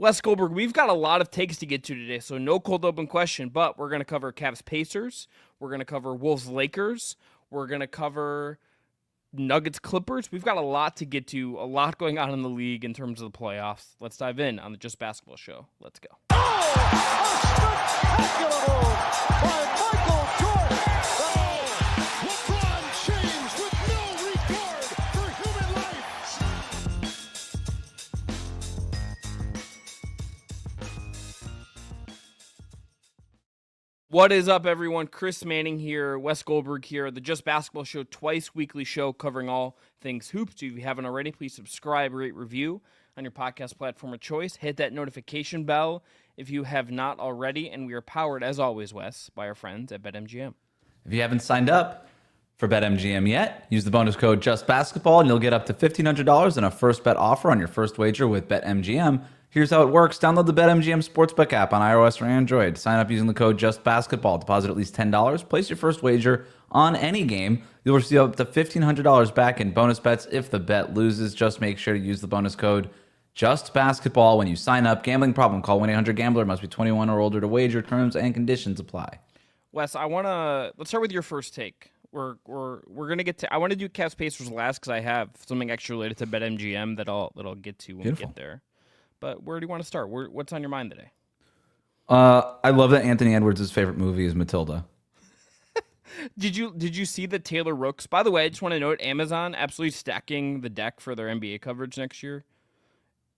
Wes Goldberg, we've got a lot of takes to get to today, so no cold open question, but we're going to cover Cavs Pacers. We're going to cover Wolves Lakers. We're going to cover Nuggets Clippers. We've got a lot to get to, a lot going on in the league in terms of the playoffs. Let's dive in on the Just Basketball Show. Let's go. Oh, a spectacular move by Michael Jordan. LeBron James with no regard for human life. What is up, everyone? Chris Manning here, Wes Goldberg here, the Just Basketball Show, twice weekly show covering all things hoops. If you haven't already, please subscribe, rate, review on your podcast platform of choice. Hit that notification bell if you have not already. And we are powered, as always, Wes, by our friends at BetMGM. If you haven't signed up for BetMGM yet, use the bonus code JustBasketball and you'll get up to $1,500 in a first bet offer on your first wager with BetMGM. Here's how it works. Download the BetMGM Sportsbook app on iOS or Android. Sign up using the code JustBasketball. Deposit at least $10. Place your first wager on any game. You'll receive up to $1,500 back in bonus bets if the bet loses. Just make sure to use the bonus code JustBasketball when you sign up. Gambling problem? Call 1-800-GAMBLER. Must be 21 or older to wager. Terms and conditions apply. Wes, let's start with your first take. We're gonna get to. I want to do Cavs Pacers last because I have something extra related to BetMGM that I'll get to when we get there. But where do you want to start? What's on your mind today? I love that Anthony Edwards' favorite movie is Matilda. Did you see the Taylor Rooks? By the way, I just want to note Amazon absolutely stacking the deck for their NBA coverage next year.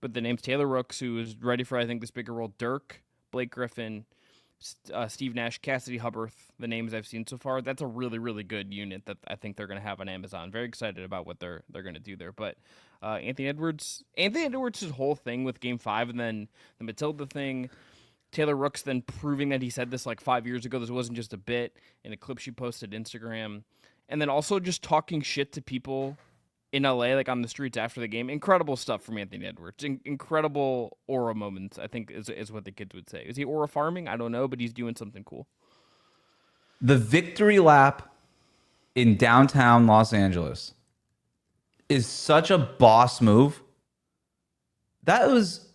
But the name's Taylor Rooks, who is ready for, I think, this bigger role. Dirk, Blake Griffin, Steve Nash, Cassidy Hubbarth, the names I've seen so far. That's a really, really good unit that I think they're going to have on Amazon. Very excited about what they're going to do there. But Anthony Edwards' whole thing with Game 5 and then the Matilda thing, Taylor Rooks then proving that he said this like 5 years ago. This wasn't just a bit in a clip she posted Instagram. And then also just talking shit to people in LA, like on the streets after the game. Incredible stuff from Anthony Edwards. Incredible aura moments, I think is what the kids would say. Is he aura farming? I don't know, but he's doing something cool. The victory lap in downtown Los Angeles is such a boss move. That was,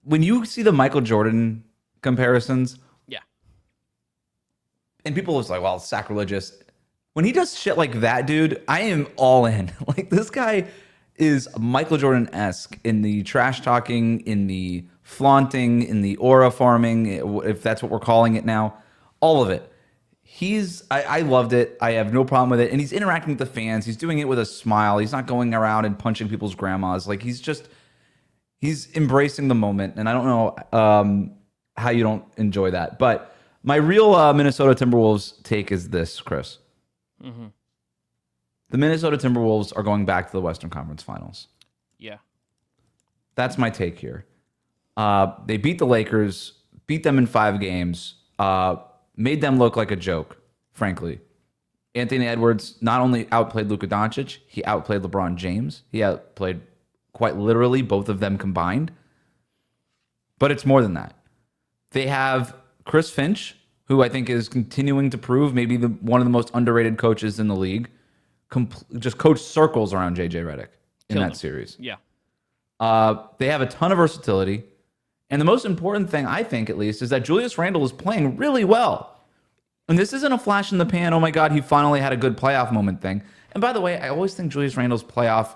when you see the Michael Jordan comparisons, yeah, and people was like, well, it's sacrilegious. When he does shit like that, dude, I am all in. Like, this guy is Michael Jordan-esque in the trash talking, in the flaunting, in the aura farming, if that's what we're calling it now. All of it. I loved it. I have no problem with it. And he's interacting with the fans. He's doing it with a smile. He's not going around and punching people's grandmas. Like, he's embracing the moment. And I don't know how you don't enjoy that. But my real Minnesota Timberwolves take is this, Chris. Mm-hmm. The Minnesota Timberwolves are going back to the Western Conference Finals. Yeah. That's my take here. They beat the Lakers, beat them in 5 games, made them look like a joke, frankly. Anthony Edwards not only outplayed Luka Doncic, he outplayed LeBron James. He outplayed, quite literally, both of them combined. But it's more than that. They have Chris Finch, who I think is continuing to prove maybe one of the most underrated coaches in the league, just coach circles around JJ Redick in that series. Yeah. They have a ton of versatility. And the most important thing, I think at least, is that Julius Randle is playing really well. And this isn't a flash in the pan, oh my God, he finally had a good playoff moment thing. And by the way, I always think Julius Randle's playoff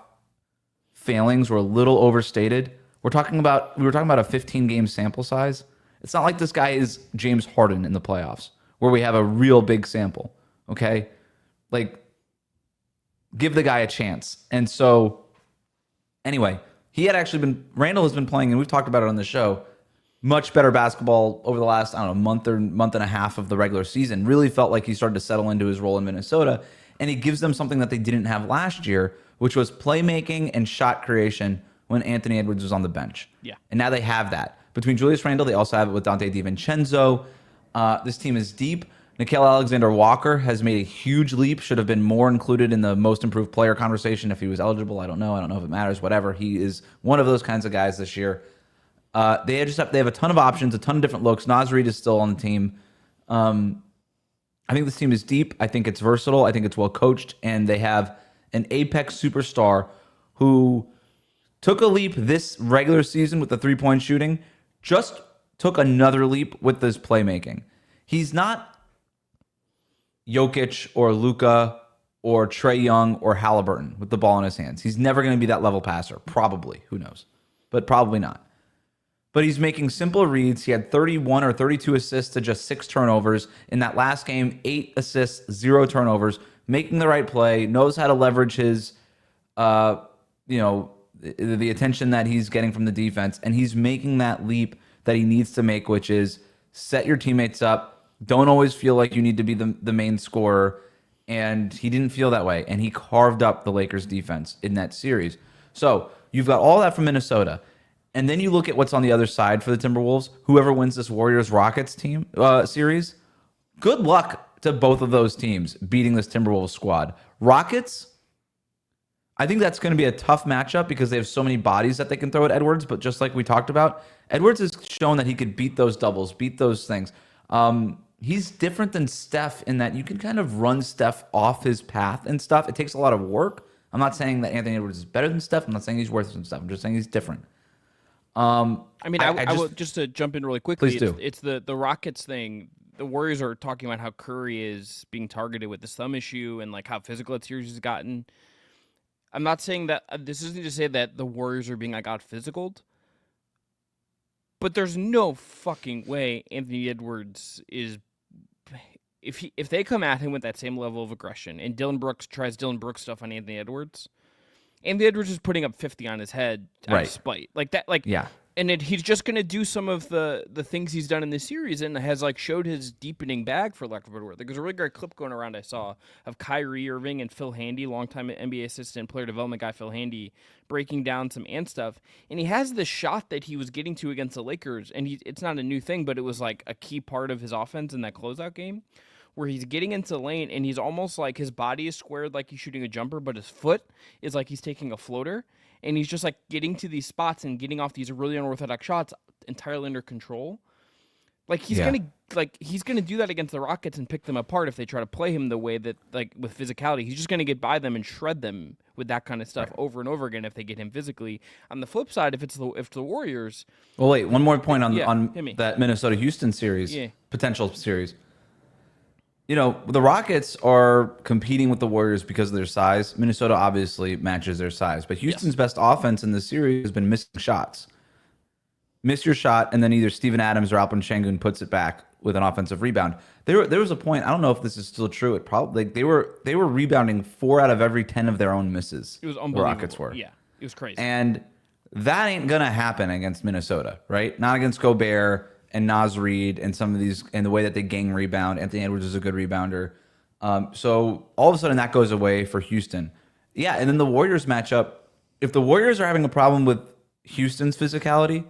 failings were a little overstated. We were talking about a 15-game sample size. It's not like this guy is James Harden in the playoffs, where we have a real big sample, okay? Like, give the guy a chance. And so, anyway, Randle has been playing, and we've talked about it on the show, much better basketball over the last, month and a half of the regular season. Really felt like he started to settle into his role in Minnesota, and he gives them something that they didn't have last year, which was playmaking and shot creation when Anthony Edwards was on the bench. Yeah. And now they have that. Between Julius Randle, they also have it with Dante DiVincenzo. This team is deep. Nickeil Alexander-Walker has made a huge leap. Should have been more included in the most improved player conversation if he was eligible. I don't know. I don't know if it matters. Whatever. He is one of those kinds of guys this year. They have a ton of options, a ton of different looks. Naz Reid is still on the team. I think this team is deep. I think it's versatile. I think it's well coached, and they have an apex superstar who took a leap this regular season with the 3-point shooting, just took another leap with this playmaking. He's not Jokic or Luka or Trae Young or Halliburton with the ball in his hands. He's never going to be that level passer. Probably. Who knows? But probably not. But he's making simple reads. He had 31 or 32 assists to just 6 turnovers. In that last game, 8 assists, 0 turnovers, making the right play, knows how to leverage his, the attention that he's getting from the defense. And he's making that leap that he needs to make, which is set your teammates up. Don't always feel like you need to be the main scorer. And he didn't feel that way. And he carved up the Lakers defense in that series. So you've got all that from Minnesota. And then you look at what's on the other side for the Timberwolves. Whoever wins this Warriors-Rockets team series, good luck to both of those teams beating this Timberwolves squad. Rockets, I think that's going to be a tough matchup because they have so many bodies that they can throw at Edwards. But just like we talked about, Edwards has shown that he could beat those doubles, beat those things. He's different than Steph in that you can kind of run Steph off his path and stuff. It takes a lot of work. I'm not saying that Anthony Edwards is better than Steph. I'm not saying he's worse than Steph. I'm just saying he's different. I will just to jump in really quickly. Please do. It's the Rockets thing. The Warriors are talking about how Curry is being targeted with this thumb issue and like how physical that series has gotten. I'm not saying that this isn't to say that the Warriors are being like out physicaled, but there's no fucking way Anthony Edwards is. If they come at him with that same level of aggression and Dylan Brooks tries Dylan Brooks stuff on Anthony Edwards is putting up 50 on his head out of spite. Like that, yeah. And he's just going to do some of the things he's done in this series and has like showed his deepening bag, for lack of a better word. Like, there's a really great clip going around I saw of Kyrie Irving and Phil Handy, longtime NBA assistant, player development guy Phil Handy, breaking down some Ant stuff. And he has this shot that he was getting to against the Lakers, and it's not a new thing, but it was like a key part of his offense in that closeout game, where he's getting into the lane and he's almost like his body is squared like he's shooting a jumper, but his foot is like he's taking a floater. And he's just like getting to these spots and getting off these really unorthodox shots entirely under control. Like he's gonna do that against the Rockets and pick them apart if they try to play him the way that, like, with physicality. He's just gonna get by them and shred them with that kind of stuff over and over again if they get him physically. On the flip side, if the Warriors. Well, wait, one more point on hit that Minnesota-Houston series, Yeah. potential series. You know, the Rockets are competing with the Warriors because of their size. Minnesota obviously matches their size, but Houston's best offense in the series has been missing shots. Miss your shot, and then either Steven Adams or Alperen Sengun puts it back with an offensive rebound. There was a point. I don't know if this is still true. It probably they were rebounding 4 out of every 10 of their own misses. It was unbelievable. The Rockets were. Yeah, it was crazy. And that ain't gonna happen against Minnesota, right? Not against Gobert and Naz Reid and some of these, and the way that they gang rebound. Anthony Edwards is a good rebounder. So all of a sudden that goes away for Houston. Yeah, and then the Warriors matchup. If the Warriors are having a problem with Houston's physicality,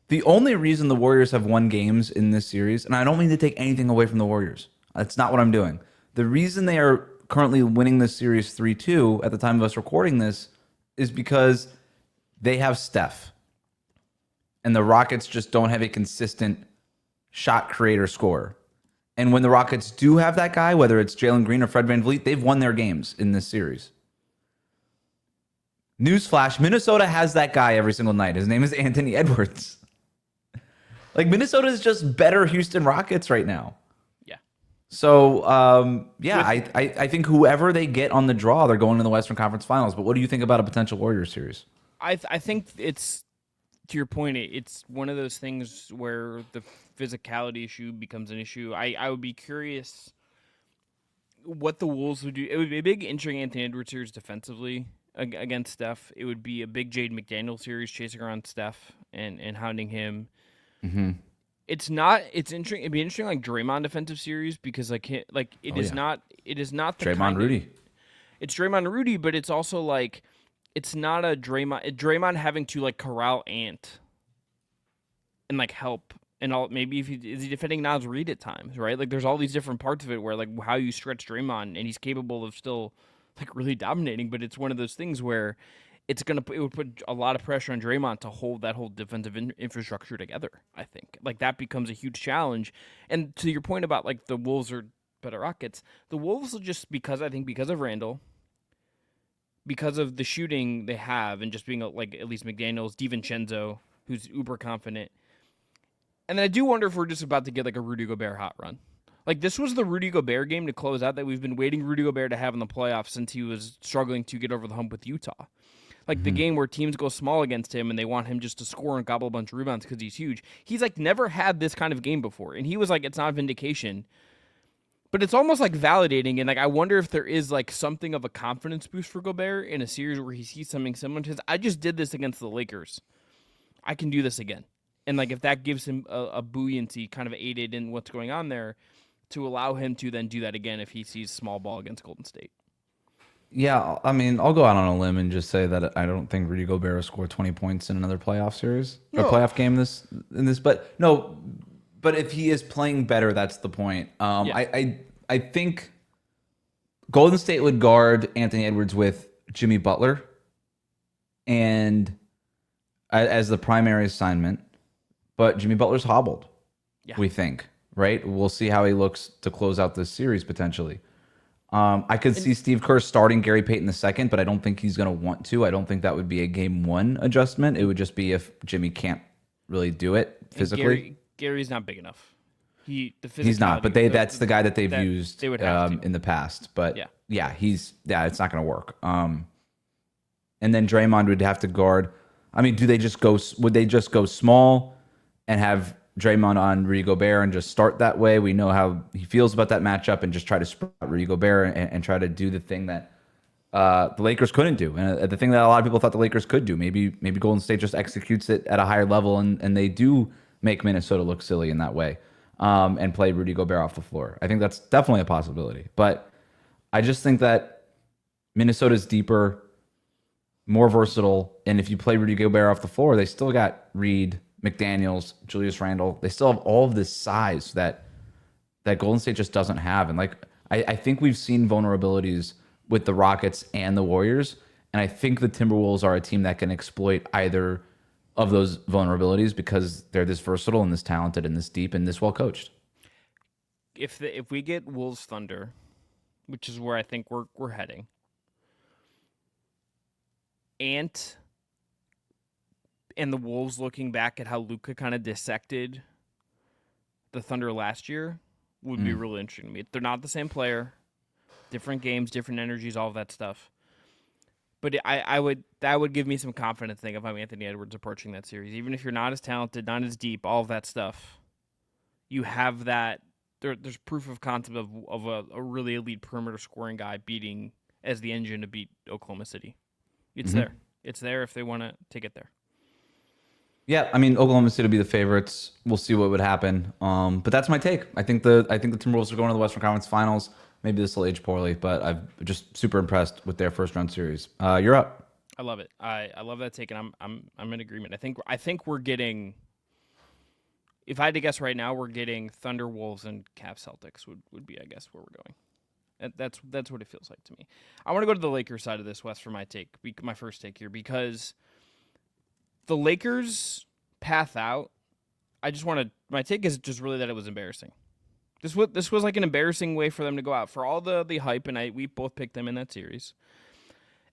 the only reason the Warriors have won games in this series, and I don't mean to take anything away from the Warriors. That's not what I'm doing. The reason they are currently winning this series 3-2 at the time of us recording this is because they have Steph. And the Rockets just don't have a consistent shot creator scorer. And when the Rockets do have that guy, whether it's Jalen Green or Fred VanVleet, they've won their games in this series. Newsflash, Minnesota has that guy every single night. His name is Anthony Edwards. Like, Minnesota is just better Houston Rockets right now. Yeah. So, I think whoever they get on the draw, they're going to the Western Conference Finals. But what do you think about a potential Warriors series? I think it's, to your point, it's one of those things where the physicality issue becomes an issue. I would be curious what the Wolves would do. It would be a big, interesting Anthony Edwards series defensively against Steph. It would be a big Jaden McDaniel series chasing around Steph and hounding him. Mm-hmm. It's interesting. It'd be interesting, like Draymond defensive series, because not the Draymond kind Rudy. It's Draymond and Rudy, but it's also like, it's not a Draymond having to like corral Ant and like help and all. Maybe is he defending Naz Reid at times, right? Like, there's all these different parts of it where, like, how you stretch Draymond, and he's capable of still like really dominating. But it's one of those things where it would put a lot of pressure on Draymond to hold that whole defensive infrastructure together. I think like that becomes a huge challenge. And to your point about like the Wolves are better Rockets, the Wolves will just because of Randall. because of the shooting they have and just being like at least McDaniels, DiVincenzo, who's uber confident. And then I do wonder if we're just about to get like a Rudy Gobert hot run. Like this was the Rudy Gobert game to close out that we've been waiting Rudy Gobert to have in the playoffs since he was struggling to get over the hump with Utah. Like the game where teams go small against him and they want him just to score and gobble a bunch of rebounds because he's huge. He's like never had this kind of game before. And he was like, it's not vindication. But it's almost like validating. And like I wonder if there is like something of a confidence boost for Gobert in a series where he sees something similar to his. I just did this against the Lakers. I can do this again. And like if that gives him a buoyancy kind of aided in what's going on there to allow him to then do that again if he sees small ball against Golden State. Yeah, I mean, I'll go out on a limb and just say that I don't think Rudy Gobert will score 20 points in another playoff series or playoff game in this. But no, but if he is playing better, that's the point. I think Golden State would guard Anthony Edwards with Jimmy Butler and as the primary assignment, but Jimmy Butler's hobbled. Yeah. We think, right? We'll see how he looks to close out this series potentially. I could see Steve Kerr starting Gary Payton II, but I don't think he's going to want to. I don't think that would be a game one adjustment. It would just be if Jimmy can't really do it physically. Gary's not big enough. He's not, but that's the guy that they've used they would have to. in the past. But yeah, it's not going to work. And then Draymond would have to guard. I mean, would they just go small and have Draymond on Rudy Gobert and just start that way? We know how he feels about that matchup and just try to spread out Rudy Gobert and try to do the thing that the Lakers couldn't do. And the thing that a lot of people thought the Lakers could do. Maybe Golden State just executes it at a higher level and they do make Minnesota look silly in that way and play Rudy Gobert off the floor. I think that's definitely a possibility. But I just think that Minnesota's deeper, more versatile, and if you play Rudy Gobert off the floor, they still got Reed, McDaniels, Julius Randle. They still have all of this size that Golden State just doesn't have. And like I think we've seen vulnerabilities with the Rockets and the Warriors, and I think the Timberwolves are a team that can exploit either of those vulnerabilities because they're this versatile and this talented and this deep and this well coached. If we get Wolves Thunder, which is where I think we're heading, Ant and the Wolves looking back at how Luka kind of dissected the Thunder last year would be really interesting to me. They're not the same player, different games, different energies, all of that stuff. But that would give me some confidence thing if I'm Anthony Edwards approaching that series. Even if you're not as talented, not as deep, all of that stuff, you have that. There's proof of concept of a really elite perimeter scoring guy beating as the engine to beat Oklahoma City. It's there. It's there if they want to take it there. Yeah, I mean Oklahoma City will be the favorites. We'll see what would happen. But that's my take. I think the Timberwolves are going to the Western Conference Finals. Maybe this will age poorly, but I'm just super impressed with their first round series. You're up. I love it. I love that take, and I'm in agreement. I think we're getting. If I had to guess right now, we're getting Thunder, Wolves, and Cavs Celtics would be, I guess, where we're going. That's what it feels like to me. I want to go to the Lakers side of this, Wes, for my take, my first take here, because the Lakers' path out, my take is just really that it was embarrassing. This was like an embarrassing way for them to go out. For all the hype, and we both picked them in that series.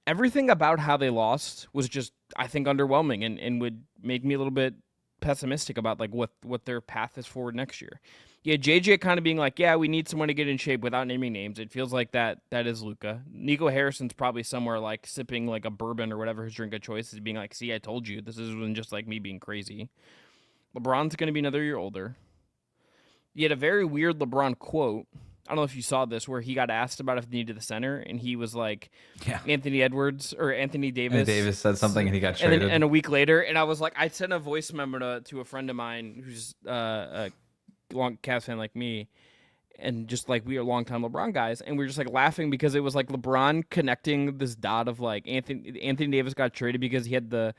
Everything about how they lost was just, I think, underwhelming and would make me a little bit pessimistic about like what their path is forward next year. Yeah, JJ kind of being like, yeah, we need someone to get in shape without naming names. It feels like that is Luka. Nico Harrison's probably somewhere like sipping like a bourbon or whatever his drink of choice is, being like, see, I told you, this isn't just like me being crazy. LeBron's going to be another year older. You had a very weird LeBron quote. I don't know if you saw this, where he got asked about if they needed the center, and he was like, Anthony Edwards or Anthony Davis. And Davis said something, and he got traded. And a week later, and I was like, I sent a voice memo to a friend of mine who's a long Cavs fan like me, and just like we are longtime LeBron guys, and we were just like laughing because it was like LeBron connecting this dot of like Anthony Davis got traded because he had the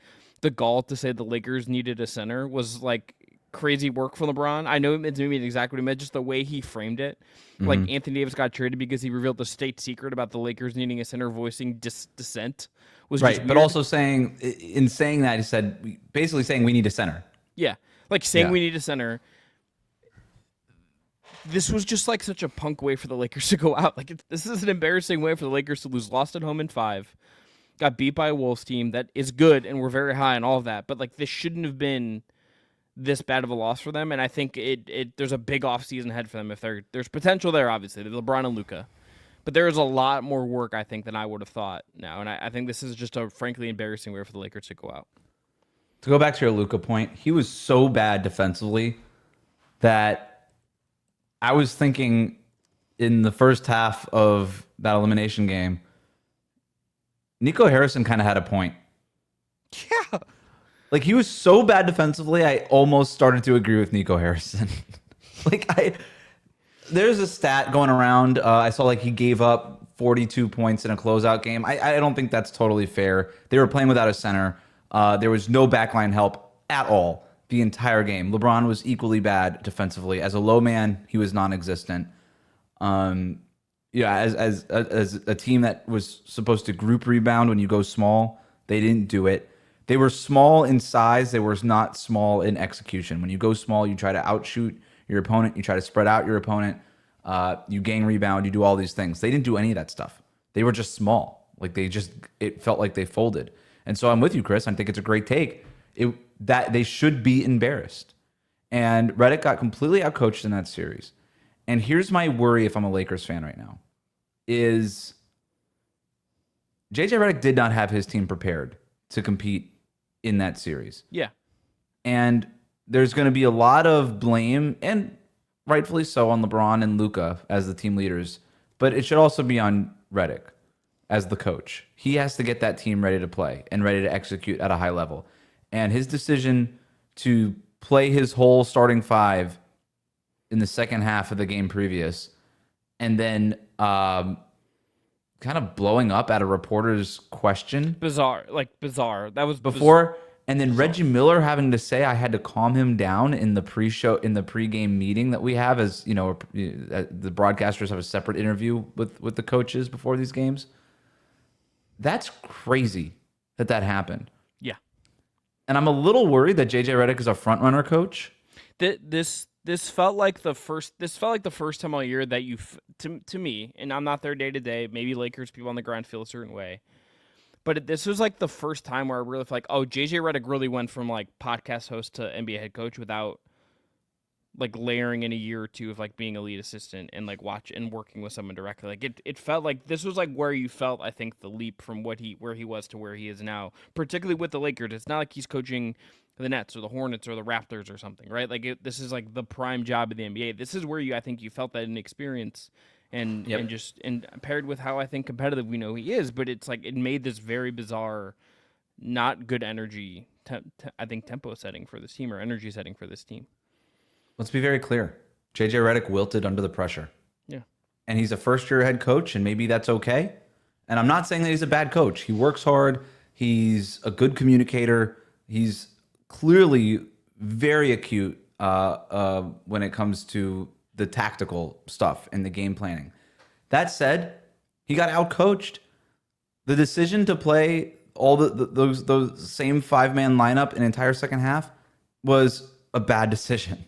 gall to say the Lakers needed a center was like crazy work for LeBron. I know it didn't mean exactly what he meant, just the way he framed it. Like Anthony Davis got traded because he revealed the state secret about the Lakers needing a center, voicing dissent. Was right, just weird. But also saying that, he said, basically saying we need a center. Yeah, like saying we need a center. This was just like such a punk way for the Lakers to go out. Like this is an embarrassing way for the Lakers to lose. Lost at home in 5. got beat by a Wolves team that is good, and we're very high and all of that. But like this shouldn't have been this bad of a loss for them, and I think there's a big offseason ahead for them. If there's potential there, obviously, LeBron and Luka, but there is a lot more work I think than I would have thought now, and I think this is just a frankly embarrassing way for the Lakers to go out. To go back to your Luka point, he was so bad defensively that I was thinking in the first half of that elimination game, Nico Harrison kind of had a point. Yeah. Like, he was so bad defensively, I almost started to agree with Nico Harrison. There's a stat going around. I saw like he gave up 42 points in a closeout game. I don't think that's totally fair. They were playing without a center. There was no backline help at all the entire game. LeBron was equally bad defensively. As a low man, he was non-existent. As a team that was supposed to group rebound when you go small, they didn't do it. They were small in size. They were not small in execution. When you go small, you try to outshoot your opponent. You try to spread out your opponent. You gain rebound. You do all these things. They didn't do any of that stuff. They were just small. It felt like they folded. And so I'm with you, Chris. I think it's a great take. That they should be embarrassed. And Redick got completely outcoached in that series. And here's my worry if I'm a Lakers fan right now, is JJ Redick did not have his team prepared to compete in that series. Yeah. And there's going to be a lot of blame, and rightfully so, on LeBron and Luka as the team leaders, but it should also be on Redick as the coach. He has to get that team ready to play and ready to execute at a high level. And his decision to play his whole starting five in the second half of the game previous, and then kind of blowing up at a reporter's question. Bizarre. That was before. And then Reggie Miller having to say I had to calm him down in the pregame meeting that we have, as you know, the broadcasters have a separate interview with the coaches before these games. That's crazy that happened. Yeah. And I'm a little worried that JJ Redick is a front runner coach. This felt like the first time all year that to me, and I'm not there day to day. Maybe Lakers people on the ground feel a certain way, but this was like the first time where I really feel like, oh, JJ Redick really went from like podcast host to NBA head coach without like layering in a year or two of like being a lead assistant and like working with someone directly. Like it felt like this was like where you felt, I think, the leap from where he was to where he is now, particularly with the Lakers. It's not like he's coaching the Nets or the Hornets or the Raptors or something, right? Like this is like the prime job of the NBA. This is where I think you felt that inexperience and paired with how I think competitive we know he is, but it's like it made this very bizarre, not good energy, I think tempo setting for this team or energy setting for this team. Let's be very clear. JJ Redick wilted under the pressure. Yeah. And he's a first-year head coach, and maybe that's okay. And I'm not saying that he's a bad coach. He works hard. He's a good communicator. He's clearly very acute when it comes to the tactical stuff and the game planning. That said, he got outcoached. The decision to play all those same five-man lineup an entire second half was a bad decision.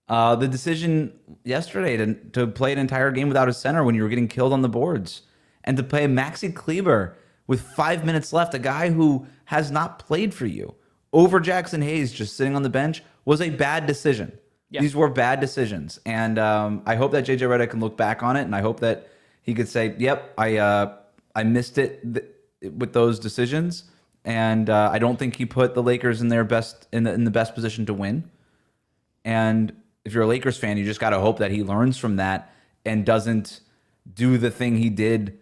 The decision yesterday to play an entire game without a center when you were getting killed on the boards, and to play Maxi Kleber with 5 minutes left, a guy who has not played for you, over Jackson Hayes just sitting on the bench, was a bad decision. Yeah. These were bad decisions. And I hope that JJ Redick can look back on it, and I hope that he could say, yep, I missed it with those decisions. And I don't think he put the Lakers in their best in the best position to win. And if you're a Lakers fan, you just got to hope that he learns from that and doesn't do the thing he did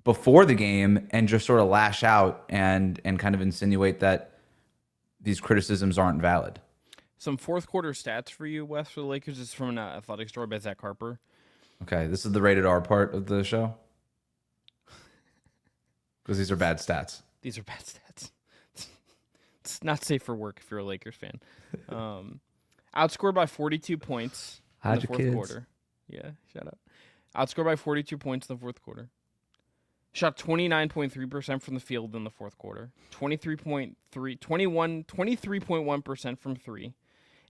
before the game and just sort of lash out and kind of insinuate that these criticisms aren't valid. Some fourth quarter stats for you, Wes, for the Lakers. This is from an athletic story by Zach Harper. Okay, this is the rated R part of the show. Because these are bad stats. These are bad stats. It's not safe for work if you're a Lakers fan. Outscored by 42 points in the fourth quarter. Yeah, shut up. Outscored by 42 points in the fourth quarter. Shot 29.3% from the field in the fourth quarter. 23.1% from three.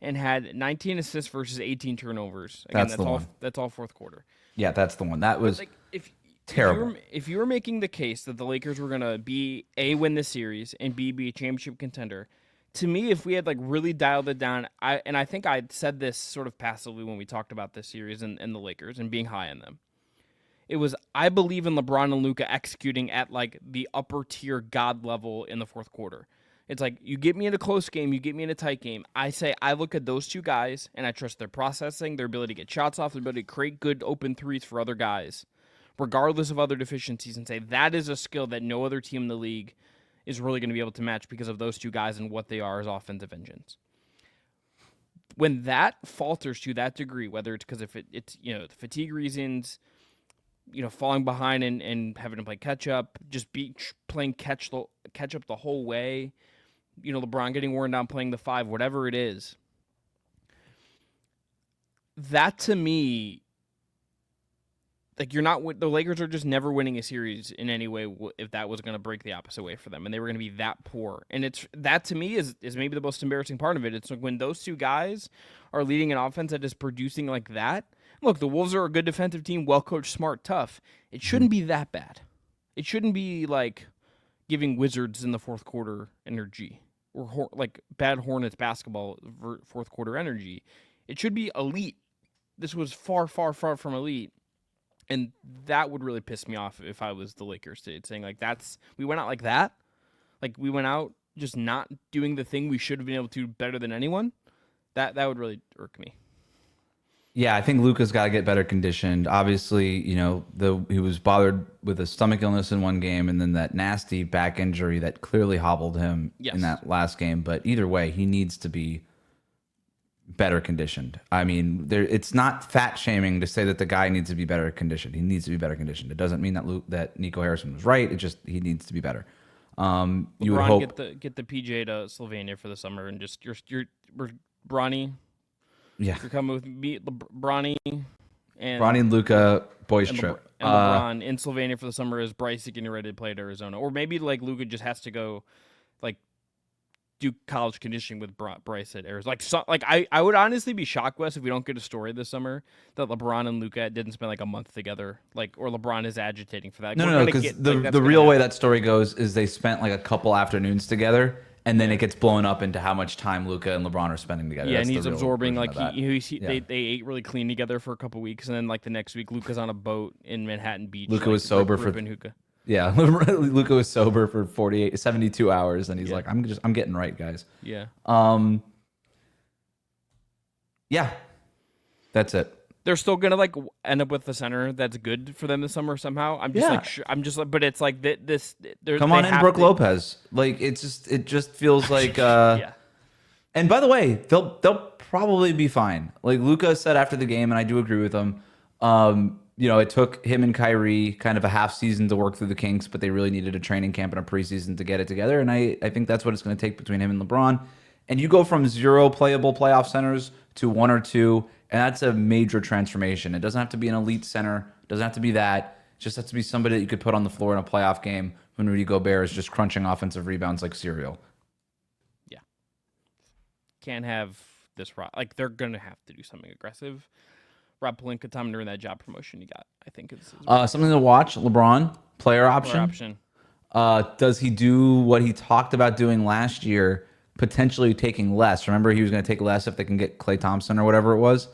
And had 19 assists versus 18 turnovers. Again, that's the one. That's all fourth quarter. Yeah, that's the one. That was like if Terrible. If you were making the case that the Lakers were gonna be A, win this series, and B, be a championship contender, to me, if we had like really dialed it down, I think I said this sort of passively when we talked about this series and the Lakers and being high on them. It was, I believe in LeBron and Luka executing at like the upper tier God level in the fourth quarter. It's like, you get me in a close game, you get me in a tight game. I look at those two guys and I trust their processing, their ability to get shots off, their ability to create good open threes for other guys, regardless of other deficiencies, and say that is a skill that no other team in the league is really going to be able to match because of those two guys and what they are as offensive engines. When that falters to that degree, whether it's because it's the fatigue reasons, falling behind and having to play catch up, just playing catch up the whole way, LeBron getting worn down playing the 5, whatever it is, that to me, like, the Lakers are just never winning a series in any way if that was going to break the opposite way for them, and they were going to be that poor. And that to me is maybe the most embarrassing part of it. It's like when those two guys are leading an offense that is producing like that. Look, the Wolves are a good defensive team, well coached, smart, tough. It shouldn't be that bad. It shouldn't be like giving Wizards in the fourth quarter energy or like bad Hornets basketball fourth quarter energy. It should be elite. This was far, far, far from elite. And that would really piss me off if I was the Lakers today, saying like we went out like that. Like we went out just not doing the thing we should have been able to better than anyone. That would really irk me. Yeah, I think Luka's got to get better conditioned. Obviously, he was bothered with a stomach illness in one game and then that nasty back injury that clearly hobbled him in that last game. But either way, he needs to be better conditioned. I mean, it's not fat shaming to say that the guy needs to be better conditioned. He needs to be better conditioned. It doesn't mean that Nico Harrison was right. It just he needs to be better. You would hope get the PJ to Slovenia for the summer and just you're Bronny. Yeah, You're coming with me, Bronny and Luka boys trip. And LeBron in Slovenia for the summer is Bryce getting ready to play at Arizona, or maybe like Luka just has to go like do college conditioning with Bryce at Arizona. I would honestly be shocked, Wes, if we don't get a story this summer that LeBron and Luka didn't spend like a month together, or LeBron is agitating for that. No, because the real way that story goes is they spent like a couple afternoons together, and then it gets blown up into how much time Luka and LeBron are spending together. Yeah, That's and he's absorbing they they ate really clean together for a couple weeks, and then like the next week Luka's on a boat in Manhattan Beach. Luka was sober for hookah. Yeah, Luka was sober for 72 hours, and he's like, I'm getting right, guys. Yeah. Yeah, that's it. They're still gonna like end up with the center that's good for them this summer somehow. But it's like this. Come on in, Brooke Lopez. Like it just feels like. Yeah. And by the way, they'll probably be fine. Like Luka said after the game, and I do agree with him. It took him and Kyrie kind of a half season to work through the kinks, but they really needed a training camp and a preseason to get it together. And I think that's what it's going to take between him and LeBron. And you go from 0 playable playoff centers to 1 or 2, and that's a major transformation. It doesn't have to be an elite center. It doesn't have to be that. It just has to be somebody that you could put on the floor in a playoff game when Rudy Gobert is just crunching offensive rebounds like cereal. Yeah. Can't have this. Like, they're going to have to do something aggressive. Rob Pelinka, time to earn that job promotion you got, I think is something to watch. LeBron, player option. Does he do what he talked about doing last year, potentially taking less? Remember, he was going to take less if they can get Klay Thompson or whatever it was.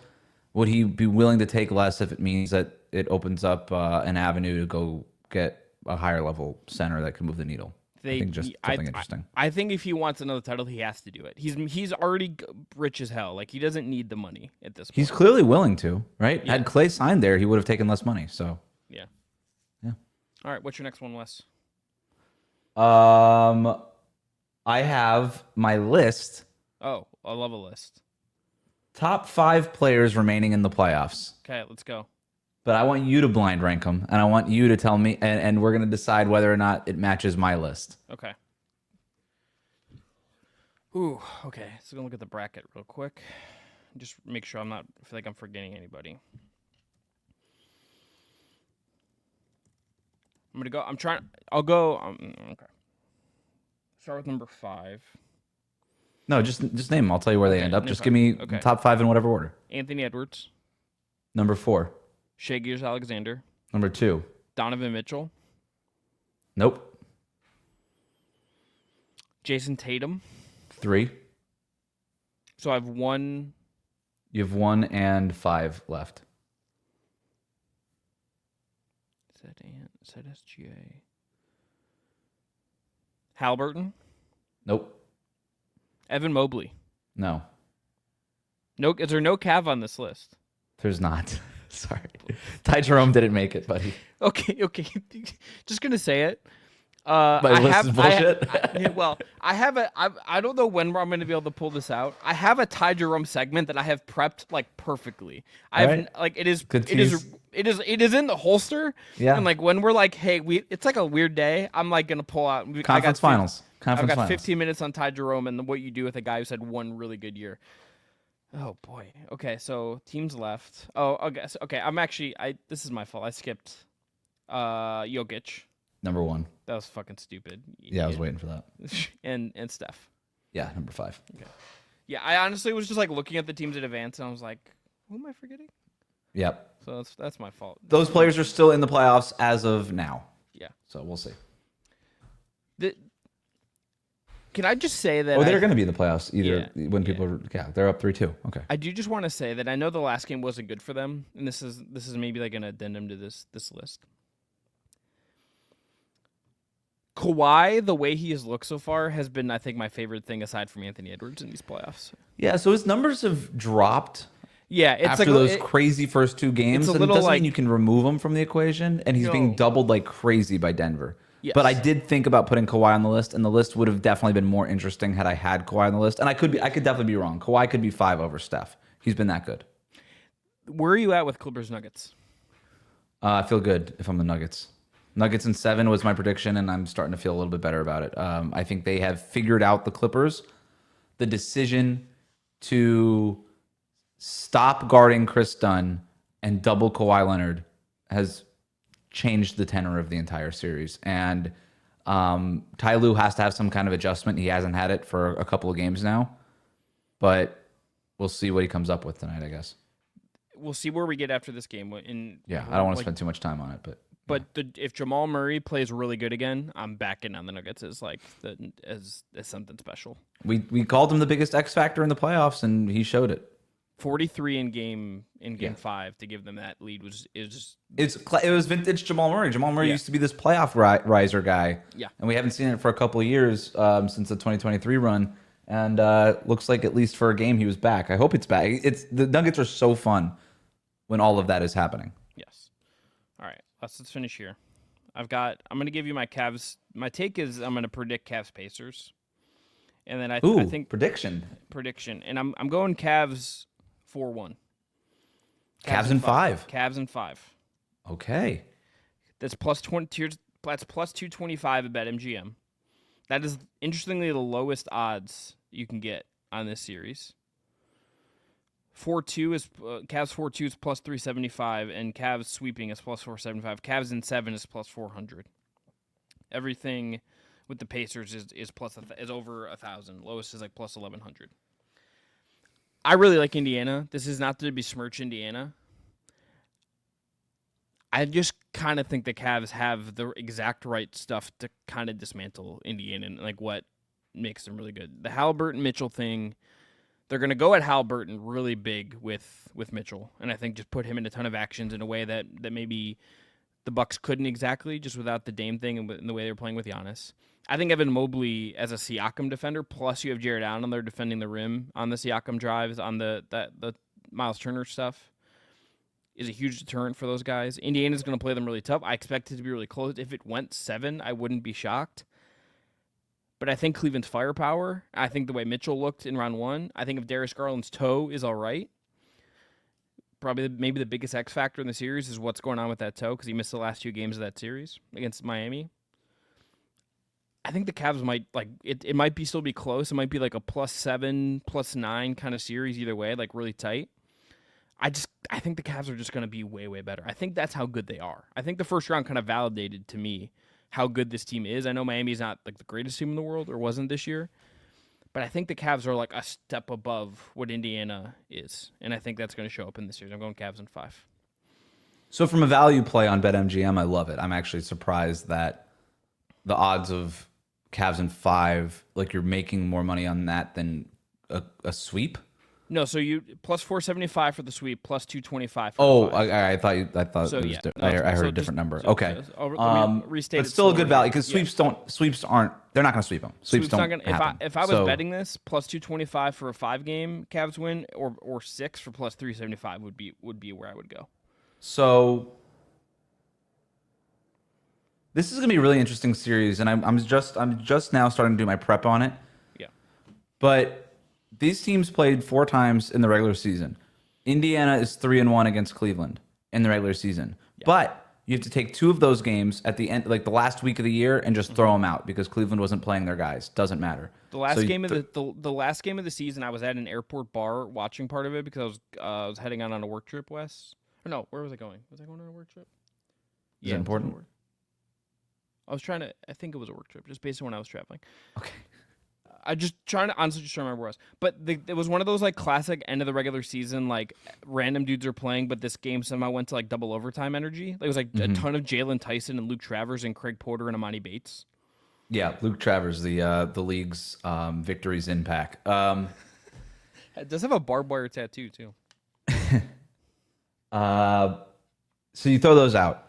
Would he be willing to take less if it means that it opens up an avenue to go get a higher level center that can move the needle? I think just something interesting. I think if he wants another title, he has to do it. He's already rich as hell. Like, he doesn't need the money at this point. He's clearly willing to, right? Yeah. Had Klay signed there, he would have taken less money. So yeah. All right, what's your next one, Wes? I have my list. Oh, I love a list. Top 5 players remaining in the playoffs. Okay, let's go. But I want you to blind rank them, and I want you to tell me, and we're going to decide whether or not it matches my list. Okay. Ooh, okay. So I'm going to look at the bracket real quick. Just make sure I feel like I'm forgetting anybody. I'm going to go, I'll go, okay. Start with number 5. No, just name them. I'll tell you where they end up. Just give me top 5 in whatever order. Anthony Edwards. Number 4. Shai Gilgeous-Alexander. Number 2. Donovan Mitchell, Nope. Jason Tatum. 3. So I have one. You have 1 and 5 left. Said SGA. Halliburton, Nope. Evan Mobley. No. No, is there no Cav on this list? There's not. Sorry. Ty Jerome didn't make it, buddy. Okay. Just gonna say it. My I list have is bullshit. I have a. I don't know when I'm gonna be able to pull this out. I have a Ty Jerome segment that I have prepped like perfectly. I have Alright. like it is. Good It is. tease. It is in the holster. Yeah. And like when we're like, hey, it's like a weird day. I'm like gonna pull out. Conference finals. I've Conference got finals. 15 minutes on Ty Jerome and what you do with a guy who's had one really good year. Oh boy. Okay, so teams left. Oh, okay. I'm actually. This is my fault. I skipped. Jokic. Number 1. That was fucking stupid. Yeah, I was waiting for that. and Steph. Yeah, number 5. Yeah, I honestly was just like looking at the teams in advance, and I was like, who am I forgetting? Yep. So that's my fault. Those players are still in the playoffs as of now. Yeah. So we'll see. Can I just say that? Oh, they're going to be in the playoffs either when yeah. people are, they're up 3-2. Okay. I do just want to say that I know the last game wasn't good for them, and this is maybe like an addendum to this list. Kawhi, the way he has looked so far, has been, I think, my favorite thing aside from Anthony Edwards in these playoffs. Yeah, so his numbers have dropped Yeah, it's after like those crazy first 2 games. it's a And little it doesn't like- mean you can remove him from the equation, and he's being No. doubled like crazy by Denver. Yes. But I did think about putting Kawhi on the list, and the list would have definitely been more interesting had I had Kawhi on the list. And I could definitely be wrong. Kawhi could be 5 over Steph. He's been that good. Where are you at with Clippers Nuggets? I feel good if I'm the Nuggets. Nuggets in 7 was my prediction, and I'm starting to feel a little bit better about it. I think they have figured out the Clippers. The decision to stop guarding Chris Dunn and double Kawhi Leonard has changed the tenor of the entire series. And Ty Lue has to have some kind of adjustment. He hasn't had it for a couple of games now, but we'll see what he comes up with tonight, I guess. We'll see where we get after this game. Yeah, I don't want to spend too much time on it, but if Jamal Murray plays really good again, I'm backing on the Nuggets as like as something special. we called him the biggest X factor in the playoffs, and he showed it. 43 in game 5 to give them that lead is It was vintage Jamal Murray. Jamal Murray Yeah. used to be this playoff riser guy. Yeah. And we haven't seen it for a couple of years since the 2023 run. And looks like at least for a game he was back. I hope it's back. The Nuggets are so fun when all of that is happening. yes. All right, let's finish here. I'm going to give you my Cavs. My take is I'm going to predict Cavs Pacers, and then I think prediction. prediction, and I'm going Cavs 4-1. Cavs in 5. Cavs in 5. Okay. That's plus 20. That's plus 225 at BetMGM. That is interestingly the lowest odds you can get on this series. 4-2 is Cavs 4-2 is plus 375, and Cavs sweeping is plus 475. Cavs in 7 is plus 400. Everything with the Pacers is over 1,000. Lowest is like plus 1,100. I really like Indiana. This is not to besmirch Indiana. I just kind of think the Cavs have the exact right stuff to kind of dismantle Indiana and like what makes them really good. The Halliburton Mitchell thing, they're going to go at Halliburton really big with Mitchell, and I think just put him in a ton of actions in a way that maybe the Bucks couldn't exactly just without the Dame thing and the way they were playing with Giannis. I think Evan Mobley as a Siakam defender, plus you have Jared Allen there defending the rim on the Siakam drives on the Miles Turner stuff, is a huge deterrent for those guys. Indiana's going to play them really tough. I expect it to be really close. If it went 7, I wouldn't be shocked. But I think Cleveland's firepower, I think the way Mitchell looked in round 1, I think if Darius Garland's toe is all right, probably maybe the biggest X factor in the series is what's going on with that toe because he missed the last 2 games of that series against Miami. I think the Cavs might, like, it might still be close. It might be like a +7, +9 kind of series either way, like really tight. I think the Cavs are just going to be way, way better. I think that's how good they are. I think the first round kind of validated to me how good this team is. I know Miami's not like the greatest team in the world or wasn't this year, but I think the Cavs are like a step above what Indiana is, and I think that's going to show up in this series. I'm going Cavs in 5. So from a value play on BetMGM, I love it. I'm actually surprised that the odds of Cavs in 5, like you're making more money on that than a sweep. No, so you plus 475 for the sweep, plus 225 for Oh, the five. I thought So, it was yeah. di- No, I heard so a different number. so Okay, just- let me restate but it still a slowly good value here. because Yeah. sweeps aren't. They're not going to sweep them. Sweeps Not don't gonna, happen. if I was So- betting this, plus 225 for a 5-game Cavs win, or 6 for plus 375 would be where I would go. So this is going to be a really interesting series, and I'm just now starting to do my prep on it. Yeah. But these teams played 4 times in the regular season. Indiana is 3-1 against Cleveland in the regular season. But you have to take 2 of those games at the end, like the last week of the year, and just throw them out because Cleveland wasn't playing their guys. Doesn't matter. The last So you game of the last game of the season, I was at an airport bar watching part of it because I was heading out on a work trip west. Or no, where was I going? Was I going on a work trip? Is it it was on a important? work- I was trying to. I think it was a work trip, just based on when I was traveling. Okay. I just trying to honestly just remember where I was. But it was one of those like classic end of the regular season, like random dudes are playing, but this game somehow went to like double overtime energy. Like, it was like a ton of Jalen Tyson and Luke Travers and Craig Porter and Amani Bates. Yeah, Luke Travers, the league's victories in pack. It does have a barbed wire tattoo too. So you throw those out.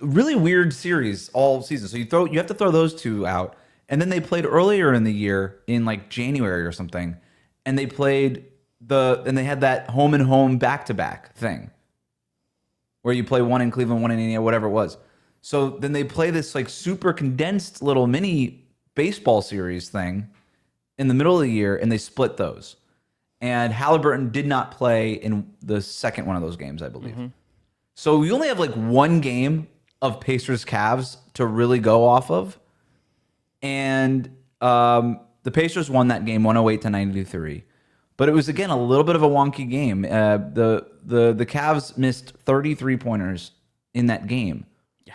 Really weird series all season. So you have to throw those 2 out. And then they played earlier in the year in like January or something. And they played and they had that home and home back-to-back thing where you play one in Cleveland, one in Indiana, whatever it was. So then they play this like super condensed little mini baseball series thing in the middle of the year, and they split those. And Halliburton did not play in the second one of those games, I believe. So we only have like 1 game of Pacers Cavs to really go off of. And the Pacers won that game 108-93. But it was, again, a little bit of a wonky game. The Cavs missed 33 pointers in that game. Yeah.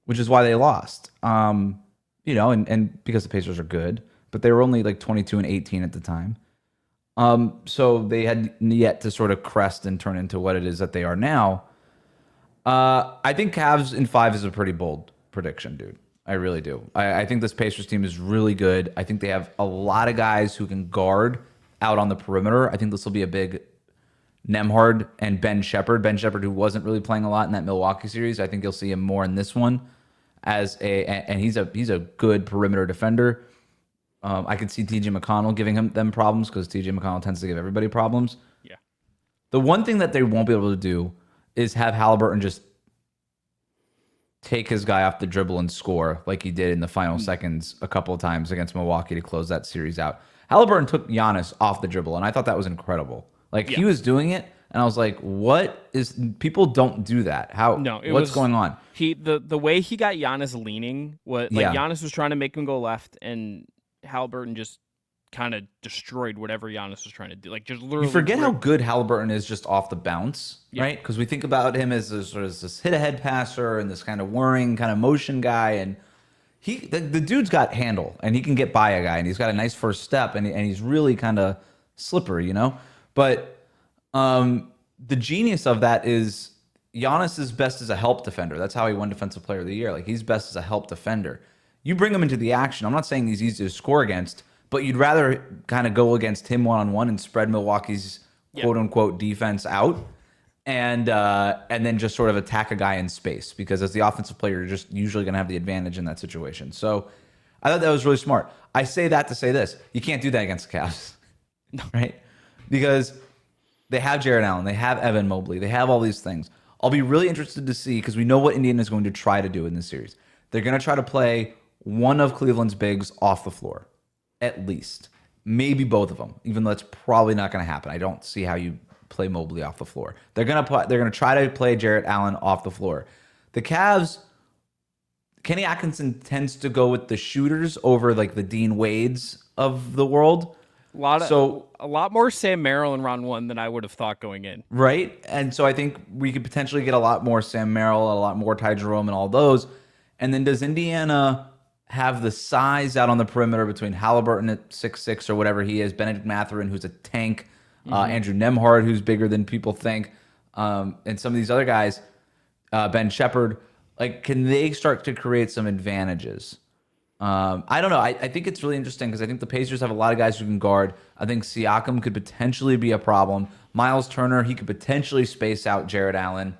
Which is why they lost. And because the Pacers are good, but they were only like 22-18 at the time. So they had yet to sort of crest and turn into what it is that they are now. I think Cavs in 5 is a pretty bold prediction, dude. I really do. I think this Pacers team is really good. I think they have a lot of guys who can guard out on the perimeter. I think this will be a big Nembhard and Ben Shepherd. Ben Shepherd, who wasn't really playing a lot in that Milwaukee series. I think you'll see him more in this one and he's a good perimeter defender. I could see TJ McConnell giving them problems because TJ McConnell tends to give everybody problems. Yeah. The one thing that they won't be able to do is have Halliburton just take his guy off the dribble and score like he did in the final seconds a couple of times against Milwaukee to close that series out. Halliburton took Giannis off the dribble, and I thought that was incredible. Like, he was doing it, and I was like, what is... People don't do that. What's going on? The way he got Giannis leaning, Giannis was trying to make him go left, and Halliburton just kind of destroyed whatever Giannis was trying to do. Like, just literally... You forget how good Halliburton is just off the bounce, right? Because we think about him as this hit-ahead passer and this kind of whirring kind of motion guy, and the dude's got handle, and he can get by a guy, and he's got a nice first step, and he's really kind of slippery, you know? But the genius of that is Giannis is best as a help defender. That's how he won Defensive Player of the Year. Like, he's best as a help defender. You bring him into the action. I'm not saying he's easy to score against, but you'd rather kind of go against him one-on-one and spread Milwaukee's quote-unquote defense out and then just sort of attack a guy in space, because as the offensive player, you're just usually going to have the advantage in that situation. So I thought that was really smart. I say that to say this. You can't do that against the Cavs, right? Because they have Jared Allen. They have Evan Mobley. They have all these things. I'll be really interested to see, because we know what Indiana is going to try to do in this series. They're going to try to play one of Cleveland's bigs off the floor, at least. Maybe both of them, even though it's probably not going to happen. I don't see how you play Mobley off the floor. They're going to try to play Jarrett Allen off the floor. The Cavs, Kenny Atkinson tends to go with the shooters over like the Dean Wades of the world. A lot more Sam Merrill in round 1 than I would have thought going in. Right? And so I think we could potentially get a lot more Sam Merrill, a lot more Ty Jerome and all those. And then does Indiana have the size out on the perimeter between Halliburton at 6'6" or whatever he is, Benedict Mathurin, who's a tank, Andrew Nembhard, who's bigger than people think, and some of these other guys? Ben Shepherd. Like, can they start to create some advantages? I don't know. I think it's really interesting because I think the Pacers have a lot of guys who can guard. I think Siakam could potentially be a problem. Miles Turner, he could potentially space out Jared Allen.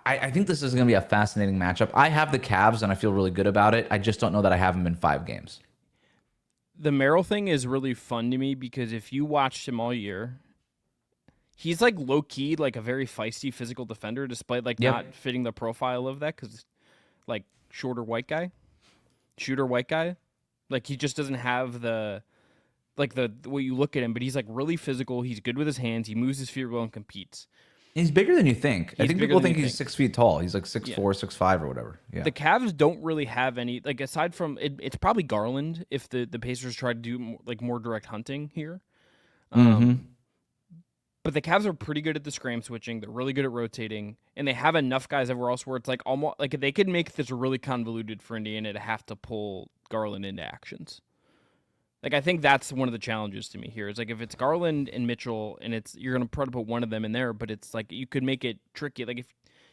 I think this is going to be a fascinating matchup. I have the Cavs, and I feel really good about it. I just don't know that I have them in 5 games. The Merrill thing is really fun to me because if you watched him all year, he's like low key, like a very feisty physical defender, despite like not fitting the profile of that because like shooter white guy. Like he just doesn't have the way you look at him, but he's like really physical. He's good with his hands. He moves his feet well and competes. He's bigger than you think. I He's think bigger people than think you he's think. 6 feet tall. He's like 6'4", 6'5", or whatever. Yeah. The Cavs don't really have any, like aside from it's probably Garland if the Pacers try to do like more direct hunting here. But the Cavs are pretty good at the scram switching. They're really good at rotating, and they have enough guys everywhere else where it's like almost like they could make this really convoluted for Indiana to have to pull Garland into actions. Like I think that's one of the challenges to me here. Is like if it's Garland and Mitchell, and you're gonna try to put one of them in there, but it's like you could make it tricky. Like if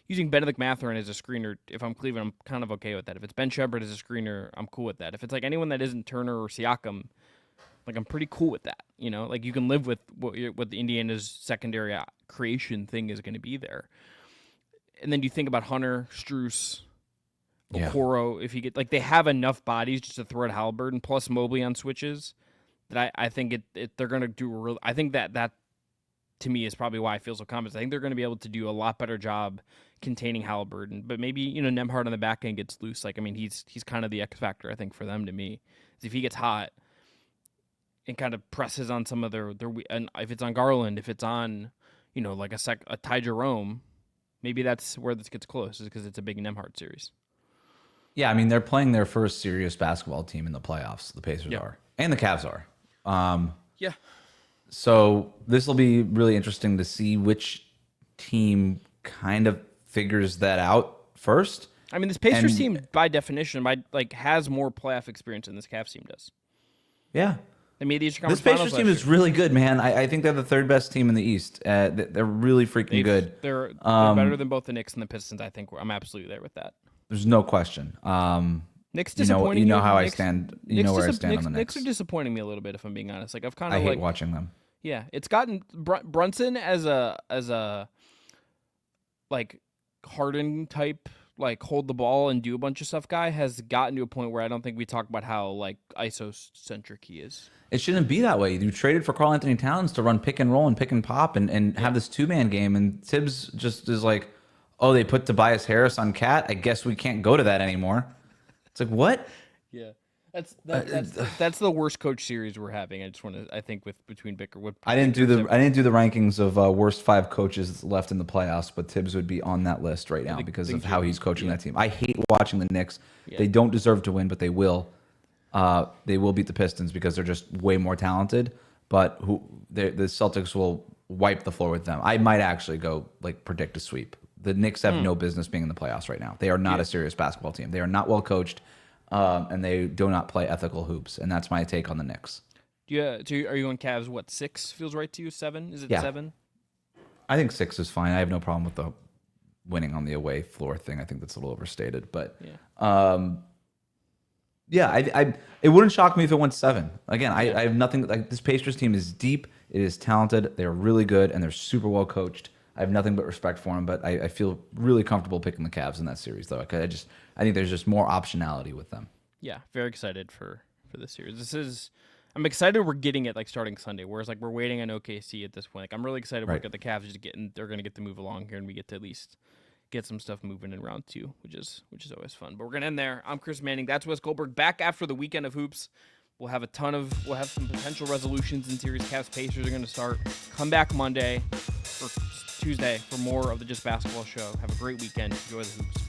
using Benedict Mathurin as a screener, if I'm Cleveland, I'm kind of okay with that. If it's Ben Shepherd as a screener, I'm cool with that. If it's like anyone that isn't Turner or Siakam, like I'm pretty cool with that. You know, like you can live with what the Indiana's secondary creation thing is going to be there. And then you think about Hunter, Strus, Okoro, if you get like they have enough bodies just to throw at Halliburton plus Mobley on switches that I think they're going to do a real. I think that to me is probably why I feel so confident. I think they're going to be able to do a lot better job containing Halliburton, but maybe Nembhard on the back end gets loose. Like I mean he's kind of the X factor I think for them to me. Is if he gets hot and kind of presses on some of their and if it's on Garland, if it's on like a Ty Jerome, maybe that's where this gets close is because it's a big Nembhard series. Yeah, I mean, they're playing their first serious basketball team in the playoffs. The Pacers are. And the Cavs are. Yeah. So this will be really interesting to see which team kind of figures that out first. I mean, this Pacers team, by definition, has more playoff experience than this Cavs team does. Yeah. They made the Eastern This Conference Pacers Finals team last is year. really good, man. I think they're the 3rd best team in the East. They're really freaking good. They're better than both the Knicks and the Pistons. I think I'm absolutely there with that. There's no question. Knicks You disappointing. know how I Knicks- stand. You know where I stand on the Knicks Knicks. are disappointing me a little bit, if I'm being honest. Like I've kind I of hate watching them. Yeah, it's gotten Brunson as a like Harden type, like hold the ball and do a bunch of stuff guy has gotten to a point where I don't think we talk about how like ISO-centric he is. It shouldn't be that way. You traded for Karl Anthony Towns to run pick and roll and pick and pop and have this 2-man game, and Tibbs just is like, oh, they put Tobias Harris on Cat. I guess we can't go to that anymore. It's like, what? Yeah. That's the worst coach series we're having. I think between Bicker. I didn't do the rankings of worst 5 coaches left in the playoffs, but Tibbs would be on that list right now because of how he's coaching that team. I hate watching the Knicks. Yeah. They don't deserve to win, but they will. They will beat the Pistons because they're just way more talented. But the Celtics will wipe the floor with them. I might actually go predict a sweep. The Knicks have no business being in the playoffs right now. They are not a serious basketball team. They are not well coached, and they do not play ethical hoops. And that's my take on the Knicks. Yeah. Are you on Cavs? What 6 feels right to you? 7? Is it 7? I think 6 is fine. I have no problem with the winning on the away floor thing. I think that's a little overstated, but it wouldn't shock me if it went 7. Again, I have nothing. Like this Pacers team is deep. It is talented. They're really good, and they're super well coached. I have nothing but respect for them, but I feel really comfortable picking the Cavs in that series, though. I think there's just more optionality with them. Yeah, very excited for this series. I'm excited we're getting it starting Sunday, whereas we're waiting on OKC at this point. I'm really excited we're the Cavs they're going to get to move along here, and we get to at least get some stuff moving in round 2, which is always fun. But we're going to end there. I'm Chris Manning. That's Wes Goldberg. Back after the weekend of hoops. We'll have some potential resolutions in series. Cavs Pacers are going to start. Come back Monday or Tuesday for more of the Just Basketball Show. Have a great weekend. Enjoy the hoops.